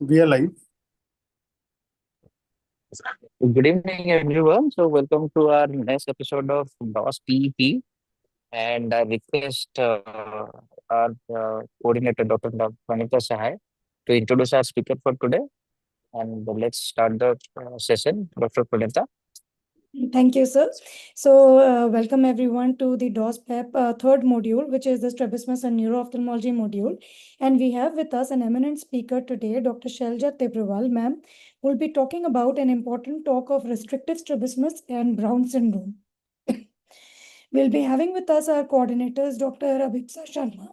We are live. Good evening, everyone. So, welcome to our next episode of DOS-PEP. And I request our coordinator, Dr. Pranita Sahai, to introduce our speaker for today. And let's start the session. Dr. Pranita. Thank you, sir. So, welcome everyone to the DOS-PEP third module, which is the Strabismus and Neuro-Ophthalmology module. And we have with us an eminent speaker today, Dr. Shailja Tibrawal, ma'am, who will be talking about an important talk of restrictive strabismus and Brown syndrome. We'll be having with us our coordinators, Dr. Abhipsa Sharma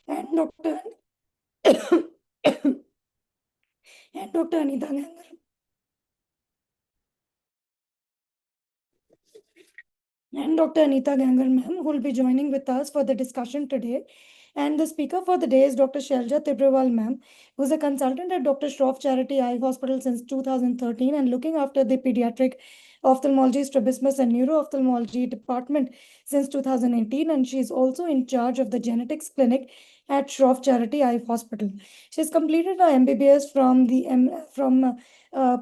and Dr. and Dr. Anita Gangar. And Dr. Anita Gangar, ma'am, who will be joining with us for the discussion today. And the speaker for the day is Dr. Shailja Tibrawal, ma'am, who is a consultant at Dr. Shroff Charity Eye Hospital since 2013 and looking after the pediatric ophthalmology, strabismus, and neuro-ophthalmology department since 2018. And she is also in charge of the genetics clinic at Shroff Charity Eye Hospital. She has completed her MBBS from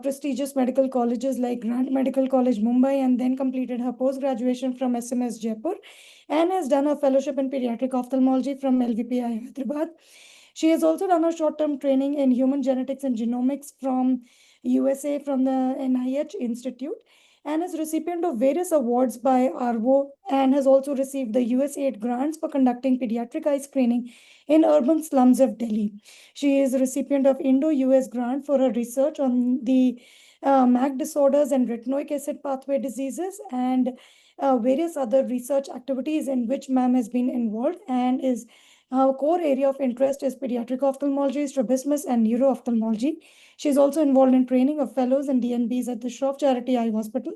prestigious medical colleges like Grant Medical College, Mumbai, and then completed her post-graduation from SMS Jaipur and has done a fellowship in pediatric ophthalmology from LVPI Hyderabad. She has also done a short-term training in human genetics and genomics from USA from the NIH Institute and is recipient of various awards by ARVO and has also received the USAID grants for conducting pediatric eye screening in urban slums of Delhi. She is a recipient of Indo-US grant for her research on the MAC disorders and retinoic acid pathway diseases and various other research activities in which ma'am has been involved, and is her core area of interest is pediatric ophthalmology, strabismus, and neuro-ophthalmology. She is also involved in training of fellows and DNBs at the Shroff Charity Eye Hospital.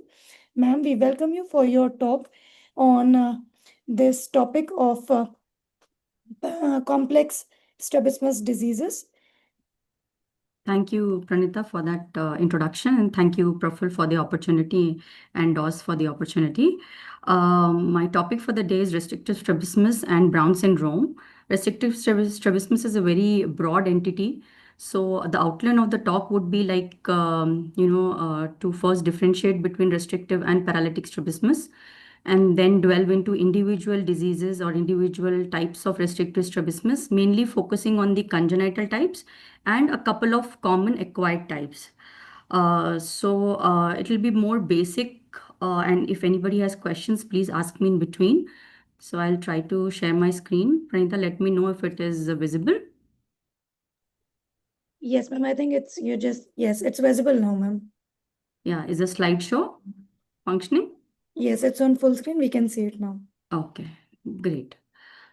Ma'am, we welcome you for your talk on this topic of complex strabismus diseases. Thank you, Pranita, for that introduction, and thank you, Praful, for the opportunity, and DOS for the opportunity. My topic for the day is restrictive strabismus and Brown syndrome. Restrictive strabismus is a very broad entity. So the outline of the talk would be like, to first differentiate between restrictive and paralytic strabismus, and then delve into individual diseases or individual types of restrictive strabismus, mainly focusing on the congenital types and a couple of common acquired types. It will be more basic, and if anybody has questions, please ask me in between. So I'll try to share my screen. Pranita, let me know if it is visible. Yes, ma'am. I think yes, it's visible now, ma'am. Yeah, is the slideshow functioning? Yes, it's on full screen. We can see it now. Okay, great.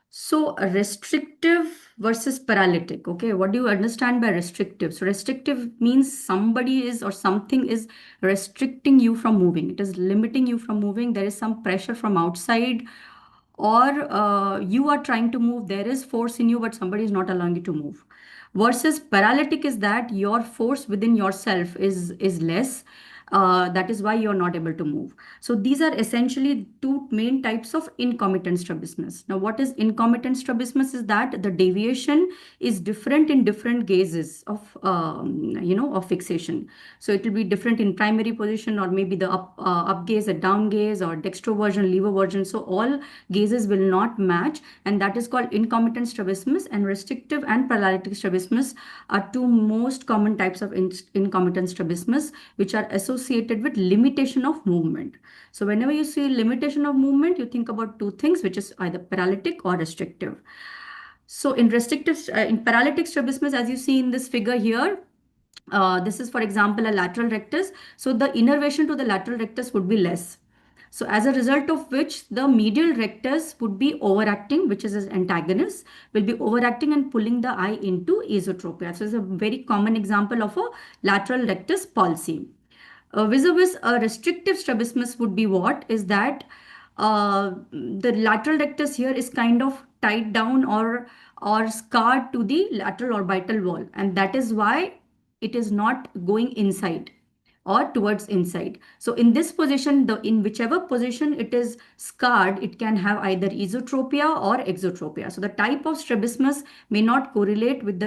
So restrictive versus paralytic. Okay, what do you understand by restrictive? So restrictive means somebody is or something is restricting you from moving. It is limiting you from moving. There is some pressure from outside, or you are trying to move. There is force in you, but somebody is not allowing you to move. Versus paralytic is that your force within yourself is less. That is why you're not able to move. So these are essentially two main types of concomitant strabismus. Now, what is concomitant strabismus is that the deviation is different in different gazes of fixation. So it will be different in primary position, or maybe the up gaze, a down gaze, or dextroversion, levoversion. So all gazes will not match, and that is called concomitant strabismus. And restrictive and paralytic strabismus are two most common types of concomitant strabismus, which are associated with limitation of movement. So whenever you see limitation of movement, you think about two things, which is either paralytic or restrictive. So in paralytic strabismus, as you see in this figure here, this is, for example, a lateral rectus. So the innervation to the lateral rectus would be less. So as a result of which, the medial rectus would be overacting, which is an antagonist, will be overacting and pulling the eye into esotropia. So it's a very common example of a lateral rectus palsy. Vis-a-vis a restrictive strabismus would be what? Is that the lateral rectus here is kind of tied down or scarred to the lateral orbital wall, and that is why it is not going inside or towards inside. So in this position, in whichever position it is scarred, it can have either esotropia or exotropia. So the type of strabismus may not correlate with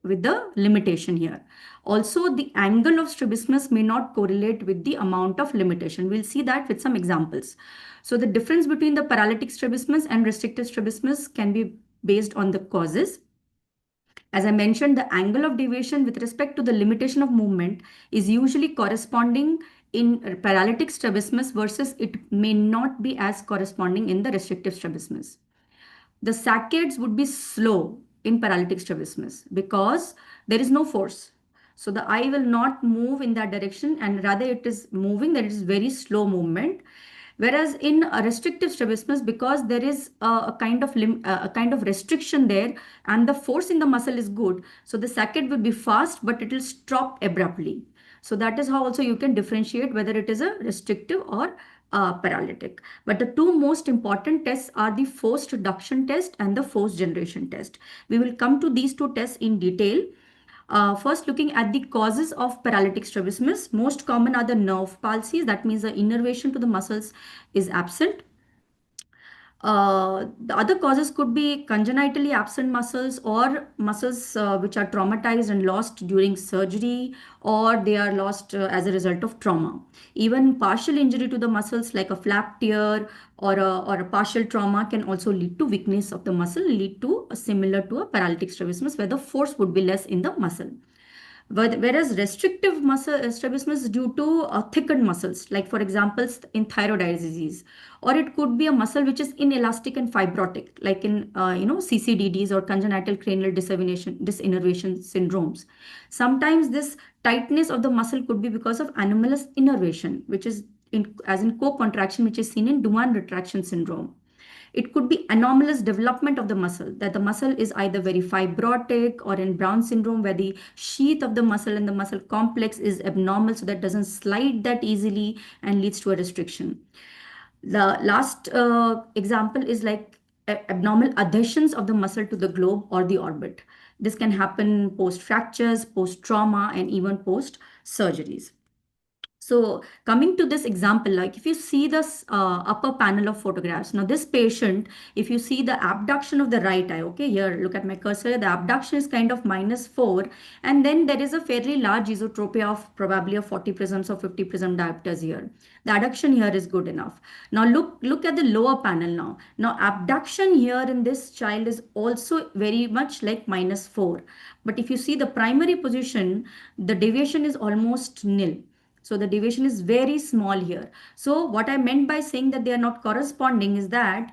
with the limitation here. Also, the angle of strabismus may not correlate with the amount of limitation. We'll see that with some examples. So the difference between the paralytic strabismus and restrictive strabismus can be based on the causes. As I mentioned, the angle of deviation with respect to the limitation of movement is usually corresponding in paralytic strabismus versus it may not be as corresponding in the restrictive strabismus. The saccades would be slow in paralytic strabismus because there is no force. So the eye will not move in that direction, and rather it is moving, that is very slow movement. Whereas in a restrictive strabismus, because there is a kind of a kind of restriction there, and the force in the muscle is good, so the saccade will be fast, but it will stop abruptly. So that is how also you can differentiate whether it is a restrictive or paralytic. But the two most important tests are the force reduction test and the force generation test. We will come to these two tests in detail. First, looking at the causes of paralytic strabismus, most common are the nerve palsies. That means the innervation to the muscles is absent. The other causes could be congenitally absent muscles or muscles which are traumatized and lost during surgery, or they are lost as a result of trauma. Even partial injury to the muscles like a flap tear or a partial trauma can also lead to weakness of the muscle, lead to a similar to a paralytic strabismus where the force would be less in the muscle. Whereas restrictive muscle strabismus is due to thickened muscles, like for example in thyroid eye disease, or it could be a muscle which is inelastic and fibrotic, like in CCDDs or congenital cranial disinnervation syndromes. Sometimes this tightness of the muscle could be because of anomalous innervation, which is as in co-contraction, which is seen in Duane retraction syndrome. It could be anomalous development of the muscle, that the muscle is either very fibrotic, or in Brown syndrome where the sheath of the muscle and the muscle complex is abnormal, so that doesn't slide that easily and leads to a restriction. The last example is like abnormal adhesions of the muscle to the globe or the orbit. This can happen post fractures, post trauma, and even post surgeries. So coming to this example, like if you see this upper panel of photographs, now this patient, if you see the abduction of the right eye, okay, here, look at my cursor, the abduction is kind of -4, and then there is a fairly large esotropia of probably of 40 prisms or 50 prism diopters here. The adduction here is good enough. Now look at the lower panel now. Now abduction here in this child is also very much like -4. But if you see the primary position, the deviation is almost nil. So the deviation is very small here. So what I meant by saying that they are not corresponding is that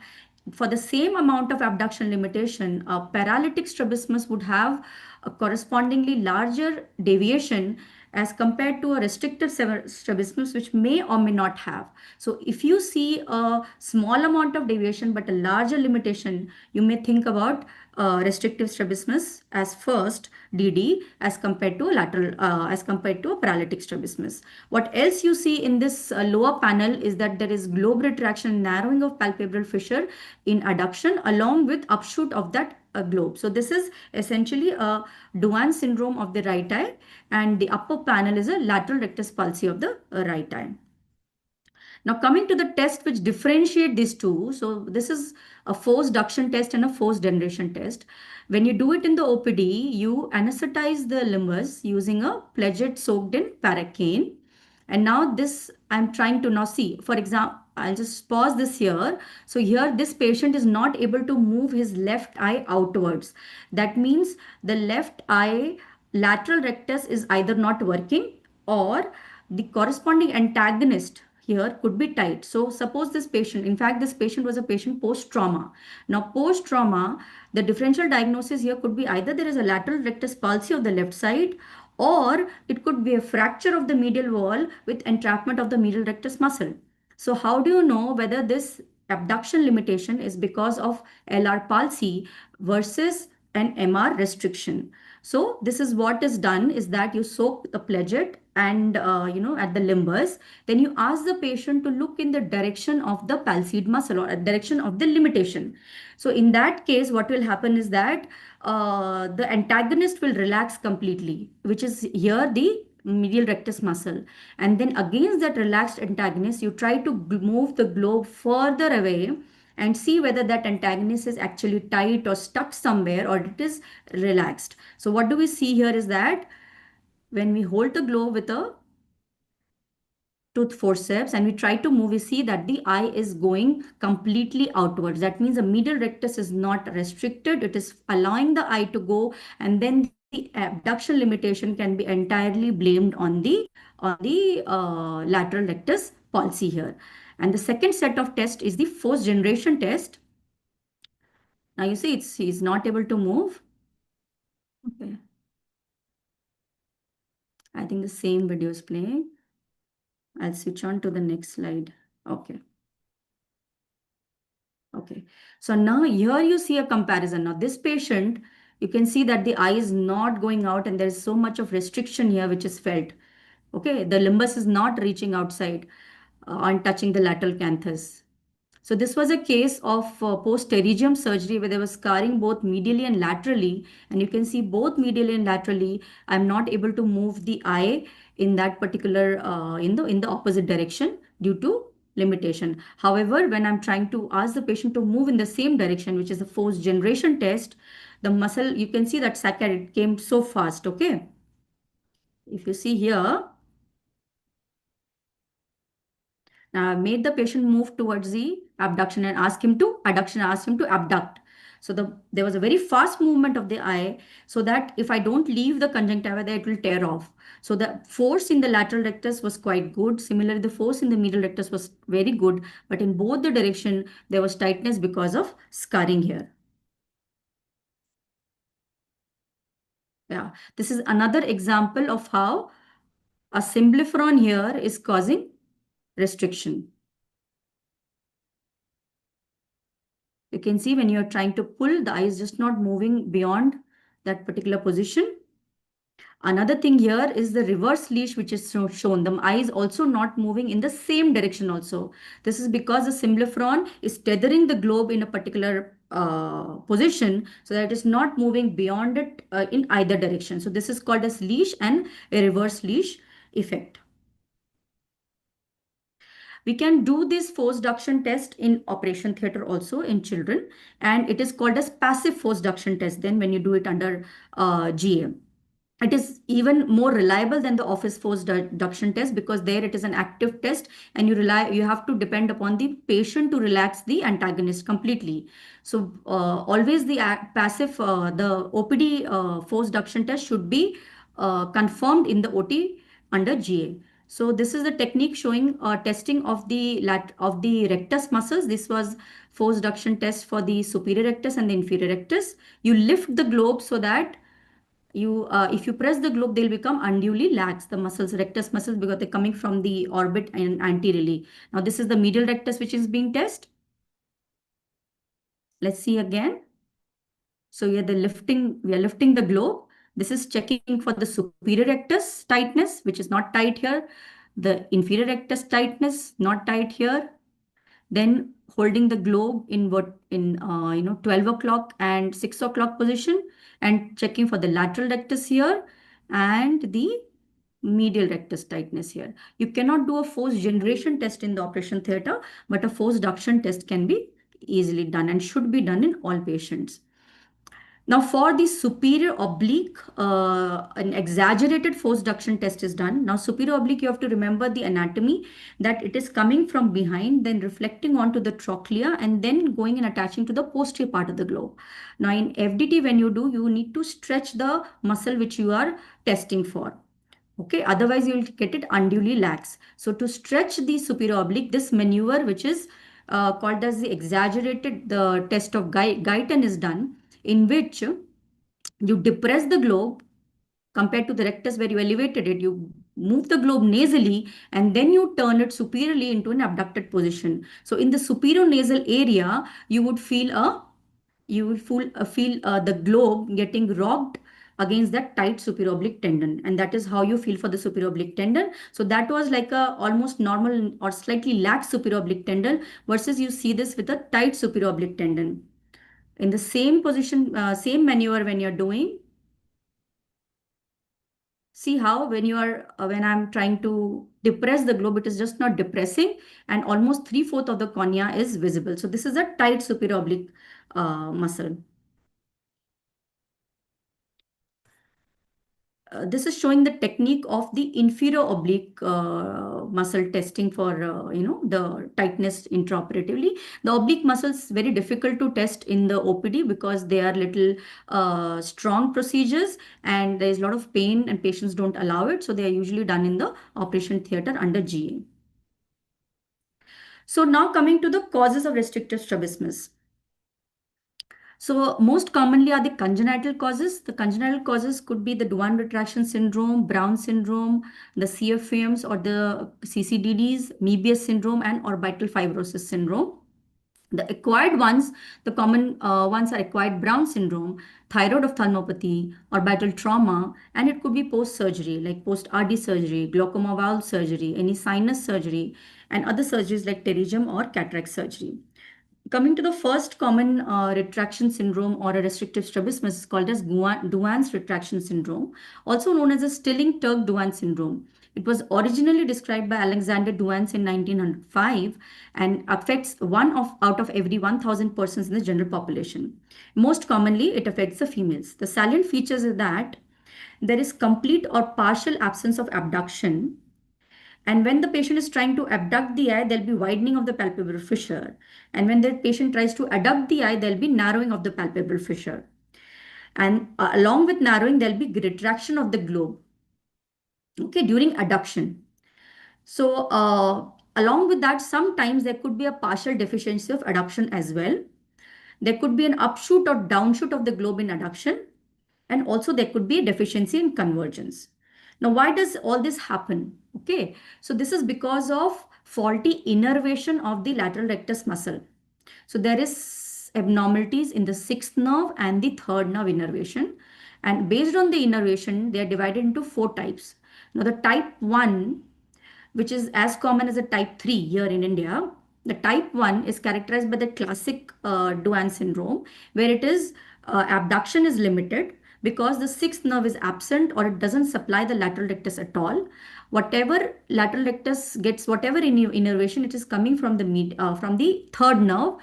for the same amount of abduction limitation, a paralytic strabismus would have a correspondingly larger deviation as compared to a restrictive strabismus, which may or may not have. So if you see a small amount of deviation but a larger limitation, you may think about restrictive strabismus as first DD as compared to a paralytic strabismus. What else you see in this lower panel is that there is globe retraction, narrowing of palpebral fissure in adduction along with upshoot of that globe. So this is essentially a Duane syndrome of the right eye, and the upper panel is a lateral rectus palsy of the right eye. Now coming to the test which differentiate these two, so this is a force duction test and a force generation test. When you do it in the OPD, you anesthetize the limbus using a pledget soaked in paracaine. And now this, I'm trying to now see, for example, I'll just pause this here. So here this patient is not able to move his left eye outwards. That means the left eye lateral rectus is either not working, or the corresponding antagonist here could be tight. So suppose this patient, in fact, this patient was a patient post-trauma. Now post-trauma, the differential diagnosis here could be either there is a lateral rectus palsy of the left side, or it could be a fracture of the medial wall with entrapment of the medial rectus muscle. So how do you know whether this abduction limitation is because of LR palsy versus an MR restriction? So this is what is done is that you soak the pledget and at the limbus, then you ask the patient to look in the direction of the palsied muscle or direction of the limitation. So in that case, what will happen is that the antagonist will relax completely, which is here the medial rectus muscle. And then against that relaxed antagonist, you try to move the globe further away and see whether that antagonist is actually tight or stuck somewhere or it is relaxed. So what do we see here is that when we hold the globe with a tooth forceps and we try to move, we see that the eye is going completely outwards. That means the medial rectus is not restricted. It is allowing the eye to go, and then the abduction limitation can be entirely blamed on the lateral rectus palsy here. And the second set of test is the force generation test. Now you see he's not able to move. Okay. I think the same video is playing. I'll switch on to the next slide. Okay. Okay, so now here you see a comparison. Now this patient, you can see that the eye is not going out and there is so much of restriction here which is felt. Okay, the limbus is not reaching outside on touching the lateral canthus. So this was a case of post-pterygium surgery where there was scarring both medially and laterally. And you can see both medially and laterally, I'm not able to move the eye in that particular, in the opposite direction due to limitation. However, when I'm trying to ask the patient to move in the same direction, which is a force generation test, the muscle, you can see that saccade, it came so fast, okay? If you see here, now I made the patient move towards the abduction and ask him to adduction, ask him to abduct. So there was a very fast movement of the eye so that if I don't leave the conjunctiva there, it will tear off. So the force in the lateral rectus was quite good. Similarly, the force in the medial rectus was very good. But in both the direction, there was tightness because of scarring here. Yeah, this is another example of how a symblepharon here is causing restriction. You can see when you're trying to pull, the eye is just not moving beyond that particular position. Another thing here is the reverse leash, which is shown. The eye is also not moving in the same direction also. This is because the symblepharon is tethering the globe in a particular position so that it is not moving beyond it in either direction. So this is called as leash and a reverse leash effect. We can do this force duction test in operation theater also in children, and it is called as passive force duction test then when you do it under GA. It is even more reliable than the office force duction test because there it is an active test and you have to depend upon the patient to relax the antagonist completely. So always the passive, the OPD force duction test should be confirmed in the OT under GA. So this is the technique showing testing of the rectus muscles. This was force duction test for the superior rectus and the inferior rectus. You lift the globe so that if you press the globe, they'll become unduly lax, the muscles, rectus muscles, because they're coming from the orbit and anteriorly. Now this is the medial rectus which is being tested. Let's see again. So we are lifting the globe. This is checking for the superior rectus tightness, which is not tight here. The inferior rectus tightness, not tight here. Then holding the globe in 12 o'clock and 6 o'clock position and checking for the lateral rectus here and the medial rectus tightness here. You cannot do a force generation test in the operation theater, but a force duction test can be easily done and should be done in all patients. Now for the superior oblique, an exaggerated force duction test is done. Now superior oblique, you have to remember the anatomy that it is coming from behind, then reflecting onto the trochlea and then going and attaching to the posterior part of the globe. Now in FDT, when you do, you need to stretch the muscle which you are testing for. Okay, otherwise you will get it unduly lax. So to stretch the superior oblique, this maneuver which is called as the exaggerated, the test of Guyton is done, in which you depress the globe compared to the rectus where you elevated it. You move the globe nasally and then you turn it superiorly into an abducted position. So in the superior nasal area, you would feel the globe getting rocked against that tight superior oblique tendon, and that is how you feel for the superior oblique tendon. So that was like a almost normal or slightly lax superior oblique tendon versus you see this with a tight superior oblique tendon. In the same position, same maneuver when you're doing, See how when you are when I'm trying to depress the globe, it is just not depressing, and almost 3/4 of the cornea is visible. So this is a tight superior oblique muscle. This is showing the technique of the inferior oblique muscle testing for the tightness intraoperatively. The oblique muscles very difficult to test in the OPD because they are little strong procedures, and there is a lot of pain and patients don't allow it, so they are usually done in the operation theater under GA. So now coming to the causes of restrictive strabismus. So most commonly are the congenital causes. The congenital causes could be the Duane retraction syndrome, Brown syndrome, the CFMs or the CCDDs, Mebius syndrome, and orbital fibrosis syndrome. The acquired ones, the common ones are acquired Brown syndrome, thyroid ophthalmopathy, orbital trauma, and it could be post-surgery like post-RD surgery, glaucoma valve surgery, any sinus surgery, and other surgeries like pterygium or cataract surgery. Coming to the first common retraction syndrome or a restrictive strabismus is called as Duane's retraction syndrome, also known as a Stilling-Turk-Duane syndrome. It was originally described by Alexander Duanes in 1905 and affects out of every 1,000 persons in the general population. Most commonly, it affects the females. The salient features is that there is complete or partial absence of abduction, and when the patient is trying to abduct the eye, there'll be widening of the palpebral fissure. And when the patient tries to adduct the eye, there'll be narrowing of the palpebral fissure. And along with narrowing, there'll be retraction of the globe, okay, during adduction. So along with that, sometimes there could be a partial deficiency of adduction as well. There could be an upshoot or downshoot of the globe in adduction. And also there could be a deficiency in convergence. Now, why does all this happen? Okay, so this is because of faulty innervation of the lateral rectus muscle. So there is abnormalities in the sixth nerve and the third nerve innervation. And based on the innervation, they are divided into 4 types. Now, the type 1, which is as common as a type 3 here in India, the type 1 is characterized by the classic Duane syndrome, where it is abduction is limited because the sixth nerve is absent or it doesn't supply the lateral rectus at all. Whatever lateral rectus gets, whatever innervation, it is coming from the third nerve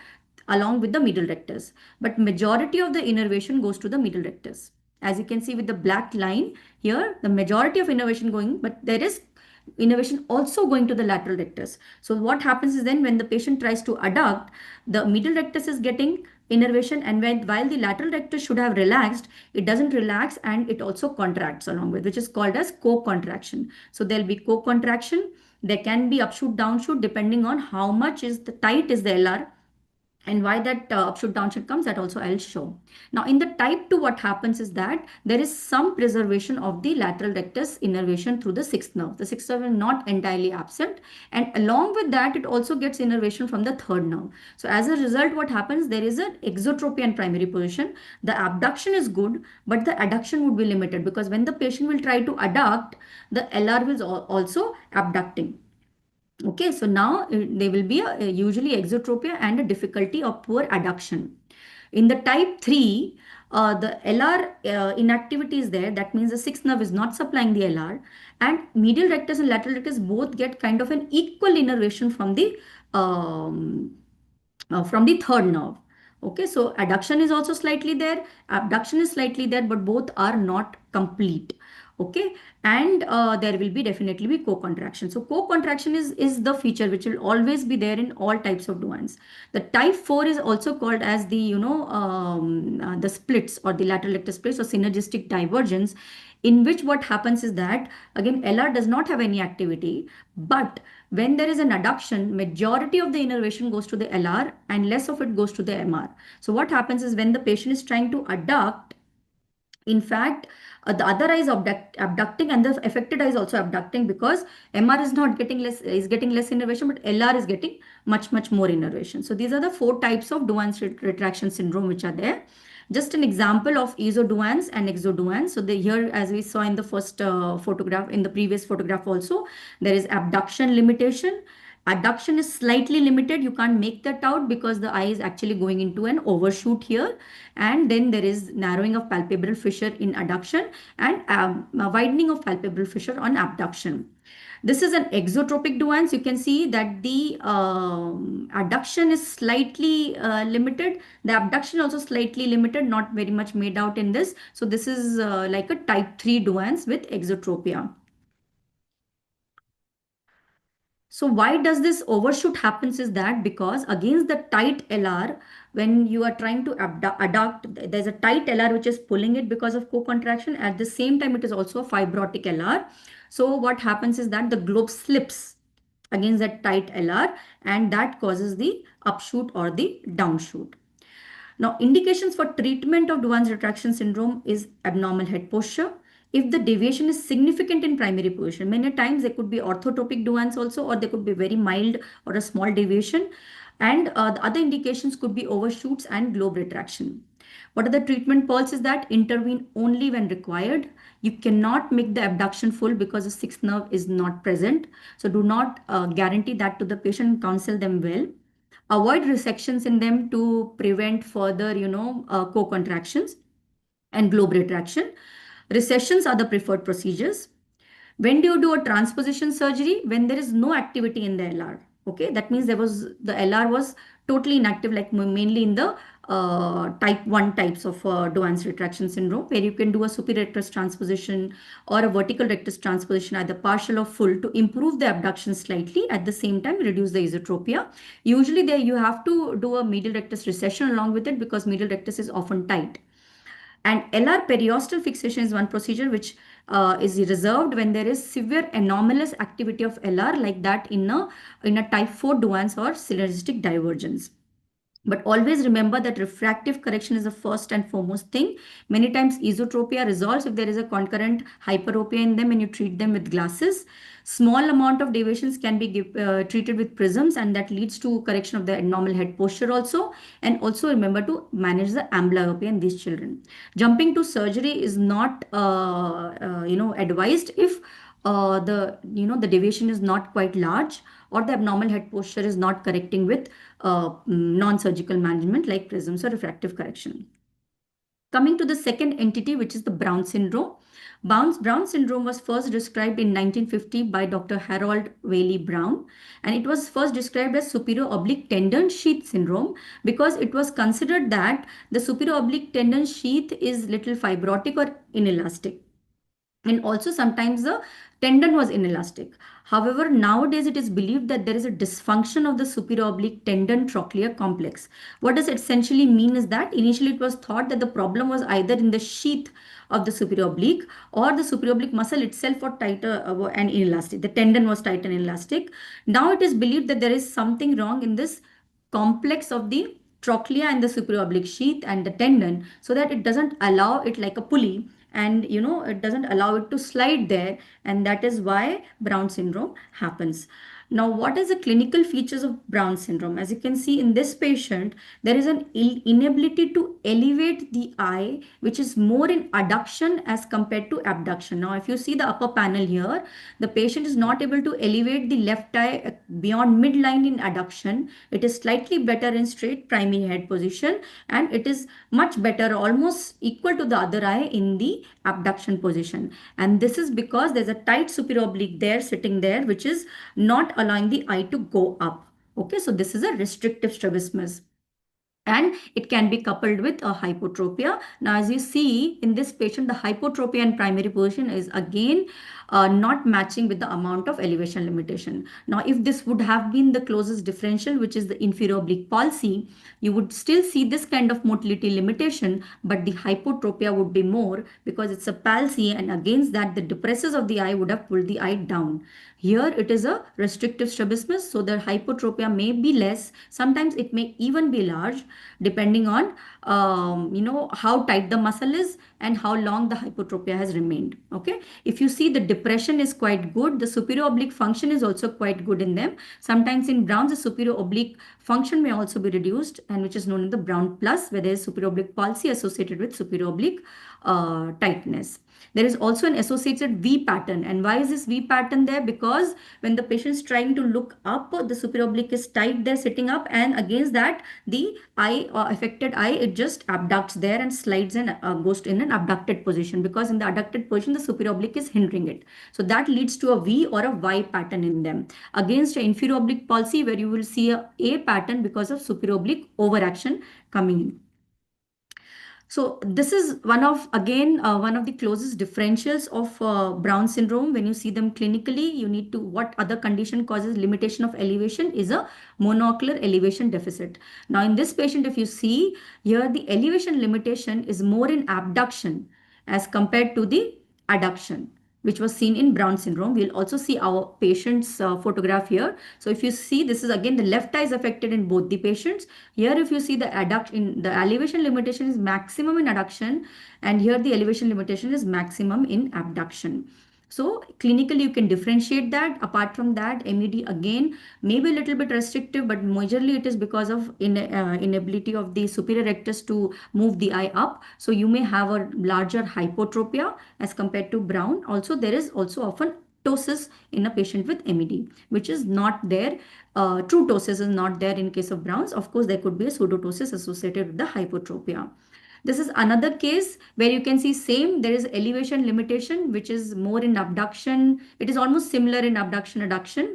along with the medial rectus. But majority of the innervation goes to the medial rectus. As you can see with the black line here, the majority of innervation going, but there is innervation also going to the lateral rectus. So what happens is then when the patient tries to adduct, the medial rectus is getting innervation, and while the lateral rectus should have relaxed, it doesn't relax and it also contracts along with, which is called as co-contraction. So there'll be co-contraction. There can be upshoot, downshoot depending on how much is the tight is the LR. And why that upshoot downshoot comes, that also I'll show. Now in the type 2, what happens is that there is some preservation of the lateral rectus innervation through the sixth nerve. The sixth nerve is not entirely absent, and along with that it also gets innervation from the third nerve. So as a result, what happens, there is an exotropy and primary position. The abduction is good, but the adduction would be limited because when the patient will try to adduct, the LR will also abducting. Okay, so now there will be usually exotropia and a difficulty of poor adduction. In the type 3, the LR inactivity is there. That means the sixth nerve is not supplying the LR, and medial rectus and lateral rectus both get kind of an equal innervation from the third nerve. Okay, so adduction is also slightly there, abduction is slightly there, but both are not complete. Okay, and there will be definitely be co-contraction. So co-contraction is the feature which will always be there in all types of Duanes. The type 4 is also called as the the splits or the lateral rectus splits or synergistic divergence, in which what happens is that again LR does not have any activity, but when there is an adduction, majority of the innervation goes to the LR and less of it goes to the MR. So what happens is when the patient is trying to adduct, in fact, the other eye is abducting and the affected eye is also abducting because MR is not getting less, is getting less innervation, but LR is getting much more innervation. So these are the 4 types of Duane's retraction syndrome which are there. Just an example of isoduanes and exoduanes. So here, as we saw in the first photograph, in the previous photograph also, there is abduction limitation, adduction is slightly limited. You can't make that out because the eye is actually going into an overshoot here. And then there is narrowing of palpebral fissure in adduction and widening of palpebral fissure on abduction. This is an exotropic nuance. You can see that the adduction is slightly limited. The abduction also slightly limited, not very much made out in this. So this is like a type 3 nuance with exotropia. So why does this overshoot happens is that because against the tight LR, when you are trying to adduct, there's a tight LR which is pulling it because of co-contraction. At the same time, it is also a fibrotic LR. So what happens is that the globe slips against that tight LR and that causes the upshoot or the downshoot. Now, indications for treatment of Duane's retraction syndrome is abnormal head posture. If the deviation is significant in primary position, many times there could be orthotopic Duane's also, or there could be very mild or a small deviation. And the other indications could be overshoots and globe retraction. What are the treatment pearls is that intervene only when required. You cannot make the abduction full because the sixth nerve is not present. So do not guarantee that to the patient and counsel them well. Avoid resections in them to prevent further, co-contractions and globe retraction. Recessions are the preferred procedures. When do you do a transposition surgery? When there is no activity in the LR. Okay, that means the LR was totally inactive, like mainly in the type 1 types of Duane's retraction syndrome, where you can do a superior rectus transposition or a vertical rectus transposition, either partial or full, to improve the abduction slightly, at the same time reduce the esotropia. Usually there you have to do a medial rectus recession along with it because medial rectus is often tight. And LR periosteal fixation is one procedure which is reserved when there is severe anomalous activity of LR, like that in a type 4 Duane's or synergistic divergence. But always remember that refractive correction is the first and foremost thing. Many times esotropia resolves if there is a concurrent hyperopia in them and you treat them with glasses. Small amount of deviations can be treated with prisms, and that leads to correction of the abnormal head posture also. And also remember to manage the amblyopia in these children. Jumping to surgery is not advised if the deviation is not quite large, or the abnormal head posture is not correcting with non-surgical management like prisms or refractive correction. Coming to the second entity, which is the Brown syndrome. Brown syndrome was first described in 1950 by Dr. Harold Whaley Brown, and it was first described as superior oblique tendon sheath syndrome because it was considered that the superior oblique tendon sheath is little fibrotic or inelastic. And also sometimes the tendon was inelastic. However, nowadays it is believed that there is a dysfunction of the superior oblique tendon trochlear complex. What does it essentially mean is that initially it was thought that the problem was either in the sheath of the superior oblique or the superior oblique muscle itself was tighter and inelastic. The tendon was tight and inelastic. Now it is believed that there is something wrong in this complex of the trochlea and the superior oblique sheath and the tendon, so that it doesn't allow it like a pulley, and it doesn't allow it to slide there, and that is why Brown syndrome happens. Now, what is the clinical features of Brown syndrome? As you can see in this patient, there is an inability to elevate the eye, which is more in adduction as compared to abduction. Now, if you see the upper panel here, the patient is not able to elevate the left eye beyond midline in adduction. It is slightly better in straight primary head position, and it is much better, almost equal to the other eye in the abduction position. And this is because there's a tight superior oblique there sitting there, which is not allowing the eye to go up. Okay, so this is a restrictive strabismus, and it can be coupled with a hypotropia. Now, as you see in this patient, the hypotropia in primary position is again not matching with the amount of elevation limitation. Now, if this would have been the closest differential, which is the inferior oblique palsy, you would still see this kind of motility limitation, but the hypotropia would be more because it's a palsy, and against that, the depressors of the eye would have pulled the eye down. Here it is a restrictive strabismus, so the hypotropia may be less. Sometimes it may even be large, depending on how tight the muscle is and how long the hypotropia has remained. Okay, if you see, the depression is quite good. The superior oblique function is also quite good in them. Sometimes in Browns, the superior oblique function may also be reduced, and which is known as the Brown plus, where there is superior oblique palsy associated with superior oblique tightness. There is also an associated V pattern. And why is this V pattern there? Because when the patient is trying to look up, the superior oblique is tight there sitting up, and against that the eye affected eye, it just abducts there and slides and goes in an abducted position, because in the abducted position the superior oblique is hindering it. So that leads to a V or a Y pattern in them. Against an inferior oblique palsy, where you will see a pattern because of superior oblique overaction coming in. So this is one of, again, one of the closest differentials of Brown syndrome. When you see them clinically, you need to, what other condition causes limitation of elevation is a monocular elevation deficit. Now in this patient, if you see here, the elevation limitation is more in abduction as compared to the adduction, which was seen in Brown syndrome. We'll also see our patient's photograph here. So if you see, this is again the left eye is affected in both the patients. Here, if you see the the elevation limitation is maximum in adduction, and here the elevation limitation is maximum in abduction. So clinically, you can differentiate that. Apart from that, MED again may be a little bit restrictive, but majorly it is because of inability of the superior rectus to move the eye up. So you may have a larger hypotropia as compared to Brown. Also, there is also often ptosis in a patient with MED, which is not there. True ptosis is not there in case of Browns. Of course, there could be a pseudotosis associated with the hypotropia. This is another case where you can see same, there is elevation limitation, which is more in abduction. It is almost similar in abduction, adduction.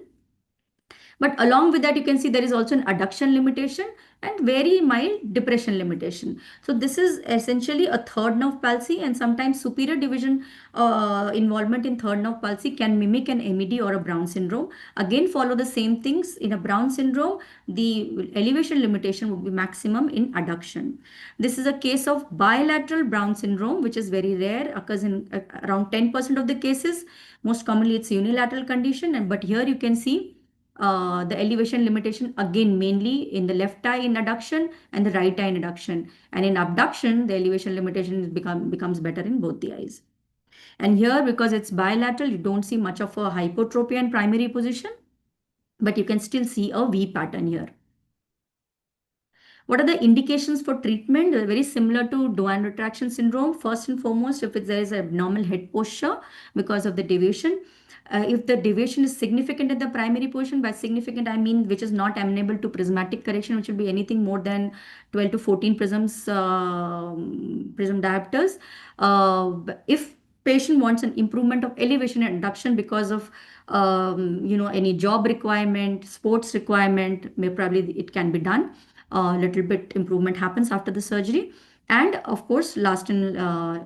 But along with that, you can see there is also an adduction limitation and very mild depression limitation. So this is essentially a third nerve palsy, and sometimes superior division involvement in third nerve palsy can mimic an MED or a Brown syndrome. Again, follow the same things. In a Brown syndrome, the elevation limitation would be maximum in adduction. This is a case of bilateral Brown syndrome, which is very rare, occurs in around 10% of the cases. Most commonly, it's a unilateral condition, but here you can see the elevation limitation again mainly in the left eye in adduction and the right eye in adduction, and in abduction the elevation limitation becomes better in both the eyes. And here, because it's bilateral, you don't see much of a hypotropia in primary position, but you can still see a V pattern here. What are the indications for treatment? They're very similar to Doan retraction syndrome. First and foremost, if there is abnormal head posture because of the deviation, if the deviation is significant in the primary position, by significant I mean which is not amenable to prismatic correction, which will be anything more than 12 to 14 prisms, prism diopters. If patient wants an improvement of elevation and adduction because of any job requirement, sports requirement, probably it can be done. A little bit improvement happens after the surgery. And of course, last in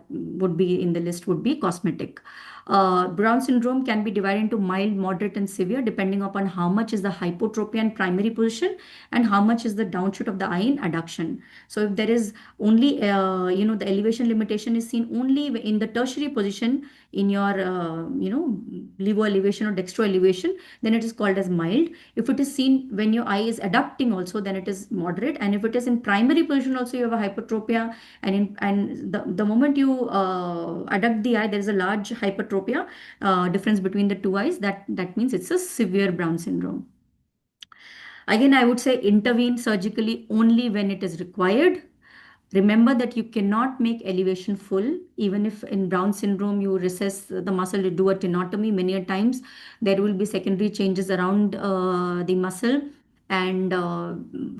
would be in the list would be cosmetic. Brown syndrome can be divided into mild, moderate, and severe depending upon how much is the hypotropia in primary position and how much is the downshoot of the eye in adduction. So if there is only, the elevation limitation is seen only in the tertiary position in your, levo elevation or dextro elevation, then it is called as mild. If it is seen when your eye is adducting also, then it is moderate. And if it is in primary position also, you have a hypotropia, and the moment you adduct the eye, there is a large hypertropia difference between the two eyes. That means it's a severe Brown syndrome. Again, I would say intervene surgically only when it is required. Remember that you cannot make elevation full. Even if in Brown syndrome you recess the muscle, you do a tenotomy many a times, there will be secondary changes around the muscle, and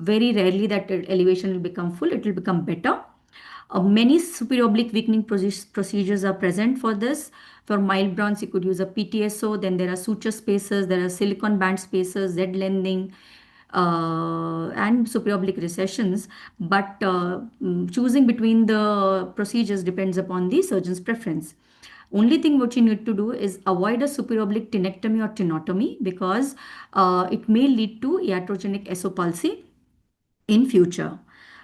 very rarely that elevation will become full. It will become better. Many superior oblique weakening procedures are present for this. For mild Browns, you could use a PTSO. Then there are suture spacers, there are silicone band spacers, Z lengthening, and superior oblique recessions. But choosing between the procedures depends upon the surgeon's preference. Only thing what you need to do is avoid a superior oblique tenectomy or tenotomy, because it may lead to iatrogenic esopulsy in future.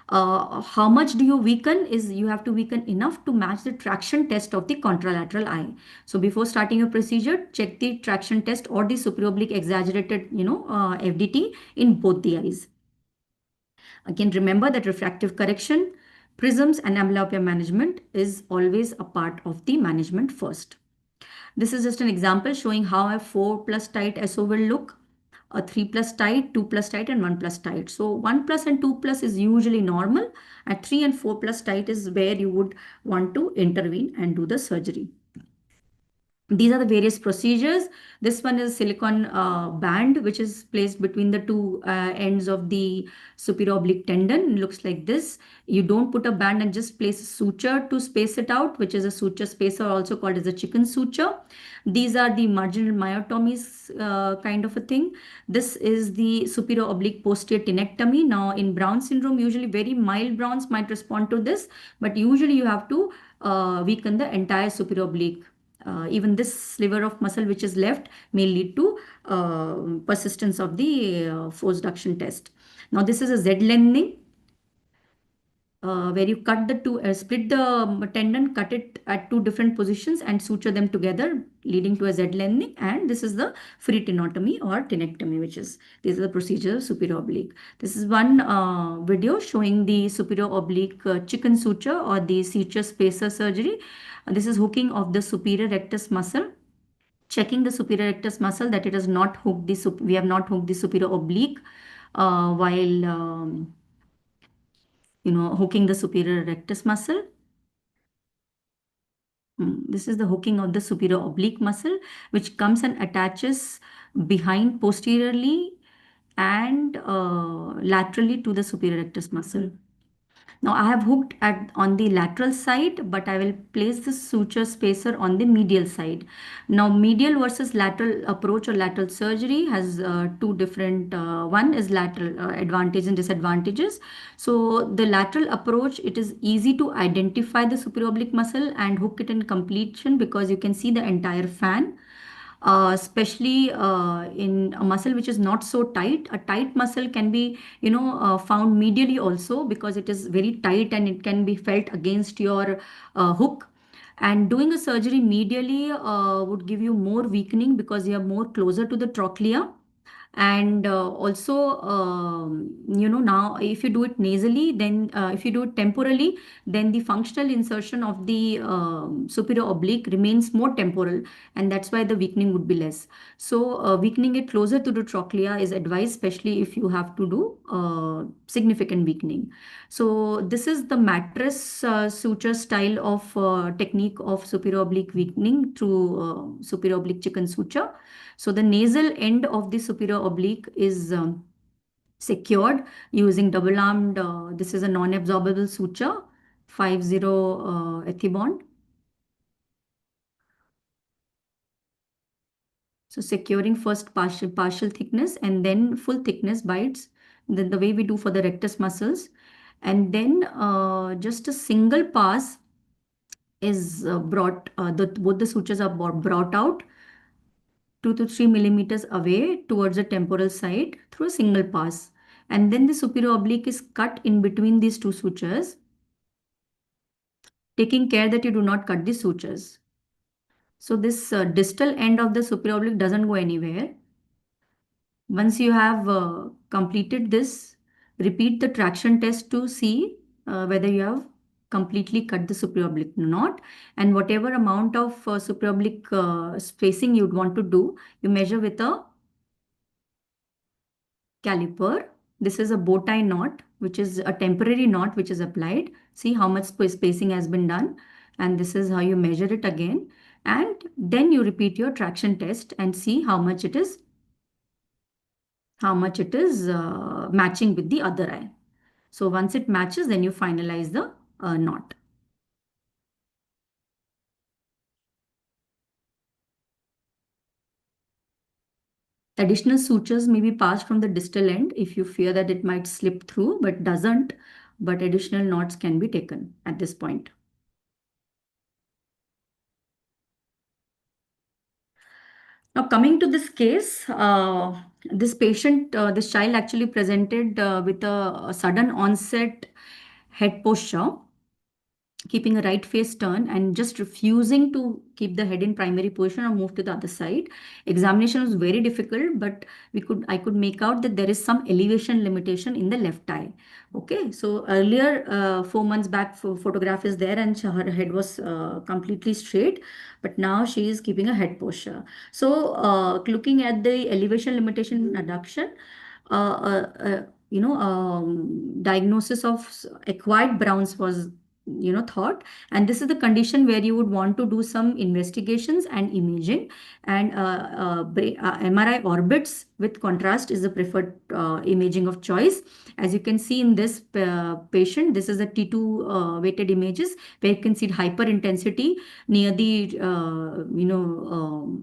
How much do you weaken is you have to weaken enough to match the traction test of the contralateral eye. So before starting your procedure, check the traction test or the superior oblique exaggerated, FDT in both the eyes. Again, remember that refractive correction, prisms and amblyopia management is always a part of the management first. This is just an example showing how a 4+ tight SO will look. A 3+ tight, 2+ tight, and 1+ tight. So 1+ and 2+ is usually normal, and 3 and 4+ tight is where you would want to intervene and do the surgery. These are the various procedures. This one is silicone band, which is placed between the two ends of the superior oblique tendon. It looks like this. You don't put a band and just place a suture to space it out, which is a suture spacer, also called as a chicken suture. These are the marginal myotomies kind of a thing. This is the superior oblique posterior tenectomy. Now, in Brown syndrome, usually very mild Browns might respond to this, but usually you have to weaken the entire superior oblique. Even this sliver of muscle which is left may lead to persistence of the force reduction test. Now this is a Z lengthening where you cut the two, split the tendon, cut it at two different positions and suture them together, leading to a Z lengthening. And this is the free tenotomy or tenectomy, which is, these are the procedures of superior oblique. This is one video showing the superior oblique chicken suture or the suture spacer surgery. This is hooking of the superior rectus muscle, checking the superior rectus muscle that it has not hooked the, we have not hooked the superior oblique while hooking the superior rectus muscle. This is the hooking of the superior oblique muscle, which comes and attaches behind posteriorly and laterally to the superior rectus muscle. Now I have hooked on the lateral side, but I will place the suture spacer on the medial side. Now medial versus lateral approach or lateral surgery has two different, one is lateral advantages and disadvantages. So the lateral approach, it is easy to identify the superior oblique muscle and hook it in completion because you can see the entire fan. Especially in a muscle which is not so tight. A tight muscle can be, found medially also because it is very tight and it can be felt against your hook. And doing a surgery medially would give you more weakening because you are more closer to the trochlea. And also, now if you do it nasally, then if you do it temporally, then the functional insertion of the superior oblique remains more temporal, and that's why the weakening would be less. So weakening it closer to the trochlea is advised, especially if you have to do significant weakening. So this is the mattress suture style of technique of superior oblique weakening through superior oblique chicken suture. So the nasal end of the superior oblique is secured using double-armed, this is a non-absorbable suture, 50 ethibond. So securing first partial thickness and then full thickness bites, the way we do for the rectus muscles. And then just a single pass is both the sutures are brought out 2 to 3 millimeters away towards the temporal side through a single pass. And then the superior oblique is cut in between these two sutures, taking care that you do not cut the sutures. So this distal end of the superior oblique doesn't go anywhere. Once you have completed this, repeat the traction test to see whether you have completely cut the superior oblique or not. And whatever amount of superior oblique spacing you'd want to do, you measure with a caliper. This is a bow tie knot, which is a temporary knot which is applied. See how much spacing has been done. And this is how you measure it again. And then you repeat your traction test and see how much it is matching with the other eye. So once it matches, then you finalize the knot. Additional sutures may be passed from the distal end if you fear that it might slip through, but doesn't. But additional knots can be taken at this point. Now coming to this case, this patient, this child actually presented with a sudden onset head posture, keeping a right face turn and just refusing to keep the head in primary position or move to the other side. Examination was very difficult, but I could make out that there is some elevation limitation in the left eye. Okay, so earlier 4 months back photograph is there and her head was completely straight, but now she is keeping a head posture. So looking at the elevation limitation in adduction, diagnosis of acquired Browns was thought. And this is the condition where you would want to do some investigations and imaging. And MRI orbits with contrast is the preferred imaging of choice. As you can see in this patient, this is a T2 weighted images where you can see hyper intensity near the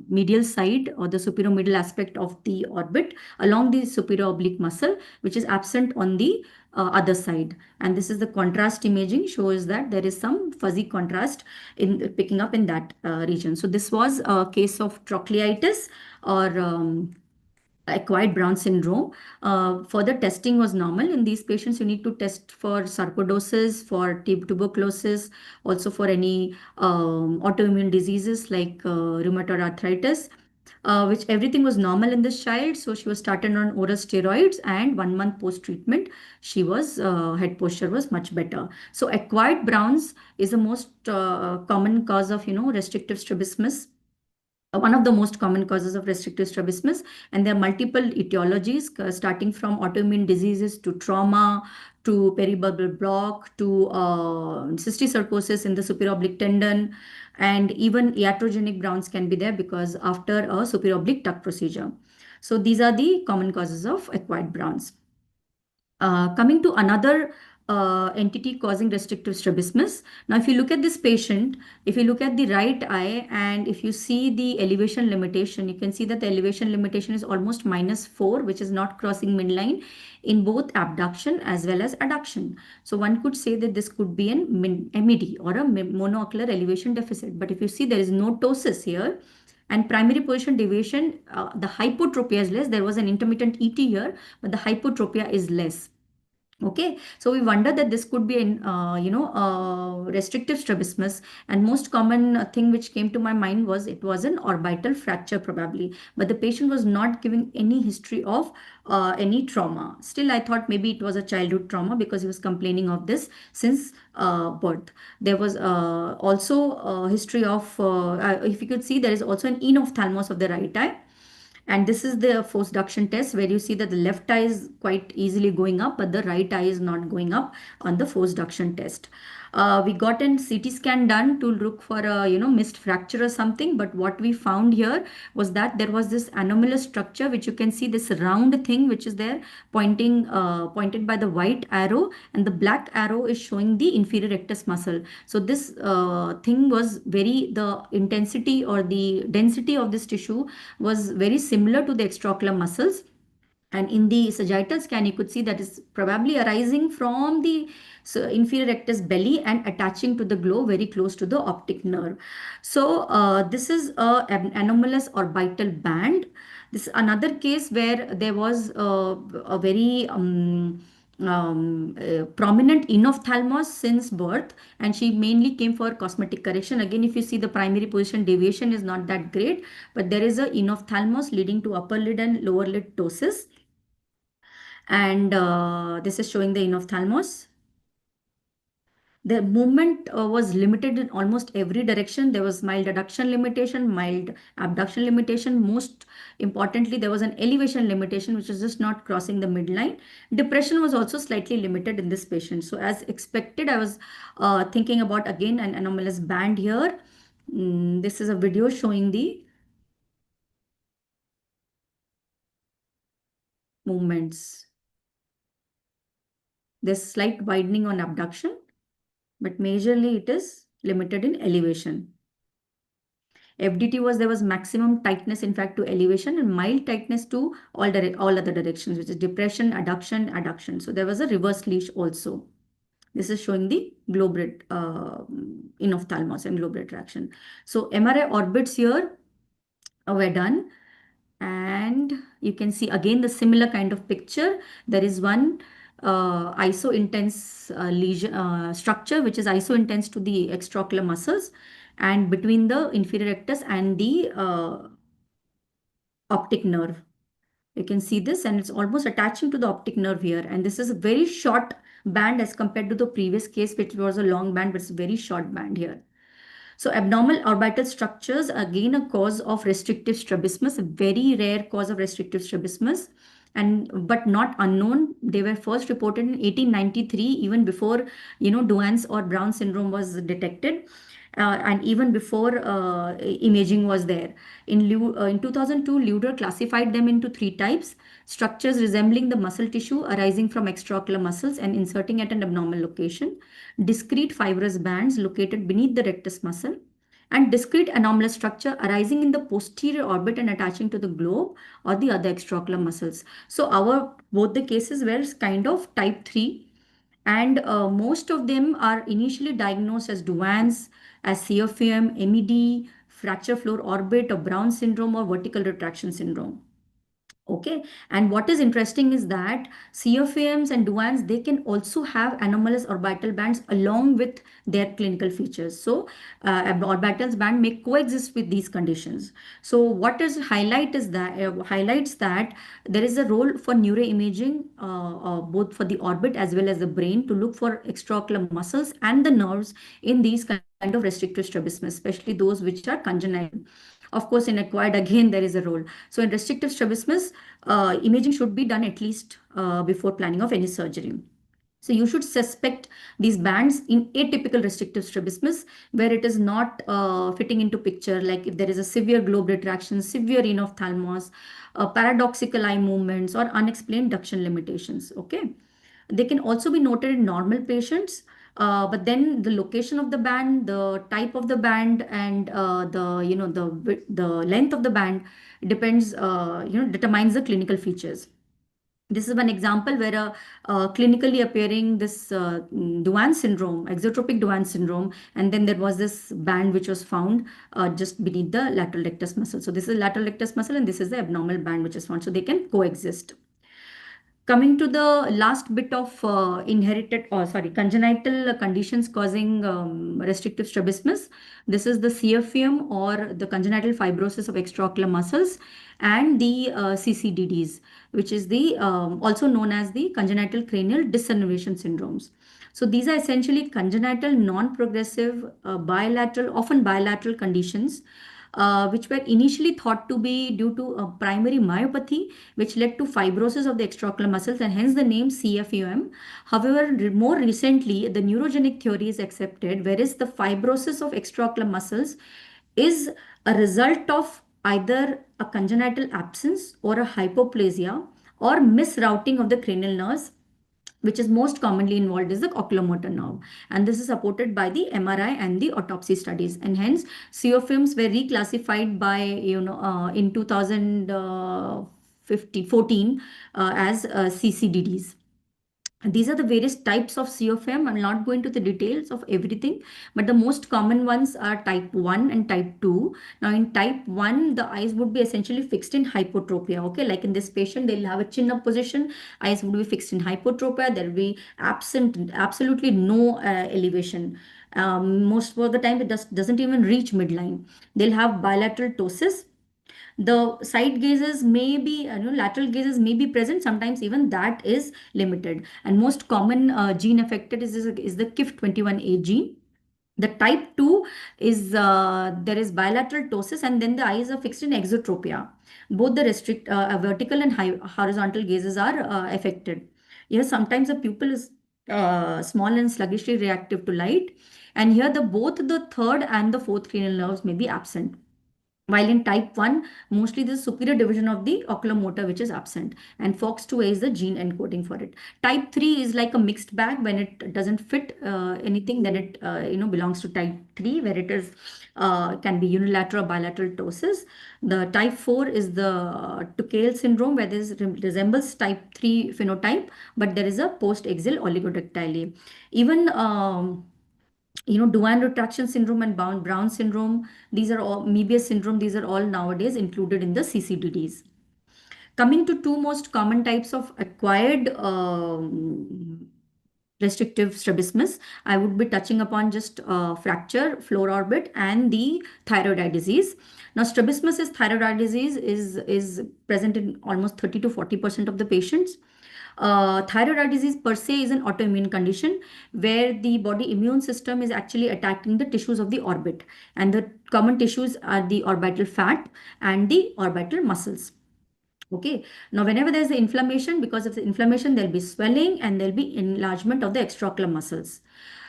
medial side or the superior aspect of the orbit along the superior oblique muscle, which is absent on the other side. And this is the contrast imaging, shows that there is some fuzzy contrast in picking up in that region. So this was a case of trochleitis or acquired Brown syndrome. Further testing was normal. In these patients, you need to test for sarcoidosis, for tuberculosis, also for any autoimmune diseases like rheumatoid arthritis, which everything was normal in this child. So she was started on oral steroids, and 1 month post-treatment, she was head posture was much better. So acquired Browns is the most common cause of restrictive strabismus, one of the most common causes of restrictive strabismus, and there are multiple etiologies starting from autoimmune diseases to trauma to peribulbar block to cysticercosis in the superior oblique tendon, and even iatrogenic Browns can be there because after a superior oblique tuck procedure. So these are the common causes of acquired Browns. Coming to another entity causing restrictive strabismus. Now, if you look at this patient, if you look at the right eye and if you see the elevation limitation, you can see that the elevation limitation is almost -4, which is not crossing midline in both abduction as well as adduction. So one could say that this could be an MED or a monoocular elevation deficit. But if you see, there is no ptosis here. And primary position deviation, the hypotropia is less. There was an intermittent ET here, but the hypotropia is less. Okay, so we wonder that this could be an restrictive strabismus, and most common thing which came to my mind was it was an orbital fracture probably, but the patient was not giving any history of any trauma. Still, I thought maybe it was a childhood trauma because he was complaining of this since birth. There was also a history of, if you could see, there is also an enophthalmos of the right eye. And this is the force duction test where you see that the left eye is quite easily going up, but the right eye is not going up on the force duction test. We got an CT scan done to look for a missed fracture or something, but what we found here was that there was this anomalous structure, which you can see this round thing which is there pointed by the white arrow, and the black arrow is showing the inferior rectus muscle. So this thing was the intensity or the density of this tissue was very similar to the extraocular muscles. And in the sagittal scan, you could see that is probably arising from the inferior rectus belly and attaching to the globe very close to the optic nerve. So this is an anomalous orbital band. This is another case where there was a very prominent enophthalmos since birth, and she mainly came for cosmetic correction. Again, if you see, the primary position deviation is not that great, but there is a enophthalmos leading to upper lid and lower lid ptosis. And this is showing the enophthalmos. The movement was limited in almost every direction. There was mild adduction limitation, mild abduction limitation. Most importantly, there was an elevation limitation, which was just not crossing the midline. Depression was also slightly limited in this patient. So as expected, I was thinking about, again, an anomalous band here. This is a video showing the movements. There's slight widening on abduction, but majorly it is limited in elevation. FDT was, there was maximum tightness, in fact, to elevation, and mild tightness to all other directions, which is depression, adduction. So there was a reverse leash also. This is showing the globe enophthalmos and globe retraction. So MRI orbits here were done. And you can see again the similar kind of picture. There is one iso-intense lesion structure, which is iso-intense to the extraocular muscles and between the inferior rectus and the optic nerve. You can see this, and it's almost attaching to the optic nerve here. And this is a very short band as compared to the previous case, which was a long band, but it's a very short band here. So abnormal orbital structures, again, a cause of restrictive strabismus, a very rare cause of restrictive strabismus. and but not unknown. They were first reported in 1893, even before Duane's or Brown syndrome was detected, and even before imaging was there. In 2002, Luder classified them into three types: structures resembling the muscle tissue arising from extraocular muscles and inserting at an abnormal location, discrete fibrous bands located beneath the rectus muscle, and discrete anomalous structure arising in the posterior orbit and attaching to the globe or the other extraocular muscles. So our both the cases were kind of type 3, and most of them are initially diagnosed as Duane's, as CFM, MED, fracture floor orbit, or Brown syndrome, or vertical retraction syndrome. Okay, and what is interesting is that CFAMs and Duane's, they can also have anomalous orbital bands along with their clinical features. So orbital band may coexist with these conditions. So what is highlights that there is a role for neuroimaging, both for the orbit as well as the brain, to look for extraocular muscles and the nerves in these kind of restrictive strabismus, especially those which are congenital. Of course, in acquired, again, there is a role. So in restrictive strabismus, imaging should be done at least before planning of any surgery. So you should suspect these bands in atypical restrictive strabismus, where it is not fitting into picture, like if there is a severe globe retraction, severe enophthalmos, paradoxical eye movements, or unexplained duction limitations. Okay. They can also be noted in normal patients, but then the location of the band, the type of the band, and the length of the band depends, determines the clinical features. This is one example where clinically appearing this Duane syndrome, exotropic Duane syndrome, and then there was this band which was found just beneath the lateral rectus muscle. So this is lateral rectus muscle, and this is the abnormal band which is found. So they can coexist. Coming to the last bit of congenital conditions causing restrictive strabismus, this is the CFM, or the congenital fibrosis of extraocular muscles, and the CCDDs, which is the also known as the congenital cranial dysnervation syndromes. So these are essentially congenital, non-progressive, often bilateral conditions, which were initially thought to be due to a primary myopathy, which led to fibrosis of the extraocular muscles, and hence the name CFUM. However, more recently, the neurogenic theory is accepted, whereas the fibrosis of extraocular muscles is a result of either a congenital absence or a hypoplasia or misrouting of the cranial nerves, which is most commonly involved is the oculomotor nerve, and this is supported by the MRI and the autopsy studies, and hence COFIMs were reclassified by in 2014 as CCDDs. These are the various types of COFM. I'm not going to the details of everything, but the most common ones are type 1 and type 2. Now, in type 1, the eyes would be essentially fixed in hypotropia. Okay, like in this patient, they'll have a chin up position, eyes would be fixed in hypotropia, there will be absolutely no elevation. Most of the time, it doesn't even reach midline. They'll have bilateral ptosis. The side gazes may be, lateral gazes may be present, sometimes even that is limited, and most common gene affected is the KIF21A gene. The type 2 is there is bilateral ptosis, and then the eyes are fixed in exotropia. Both the vertical and horizontal gazes are affected. Yes, sometimes the pupil is small and sluggishly reactive to light, and here both the third and the fourth cranial nerves may be absent. While in type 1, mostly the superior division of the oculomotor which is absent, and FOX2A is the gene encoding for it. Type 3 is like a mixed bag. When it doesn't fit anything, then it belongs to type 3, where it is can be unilateral or bilateral ptosis. The type 4 is the Tuchel syndrome, where this resembles type 3 phenotype, but there is a post-axial oligodactyly. Even Duane retraction syndrome and Brown syndrome, these are all Mebius syndrome, these are all nowadays included in the CCDDs. Coming to two most common types of acquired restrictive strabismus, I would be touching upon just fracture, floor orbit, and the thyroid eye disease. Now, strabismus is thyroid eye disease is present in almost 30 to 40% of the patients. Thyroid eye disease per se is an autoimmune condition where the body immune system is actually attacking the tissues of the orbit, and the common tissues are the orbital fat and the orbital muscles. Okay. Now, whenever there's the inflammation, because of the inflammation, there'll be swelling and there'll be enlargement of the extraocular muscles.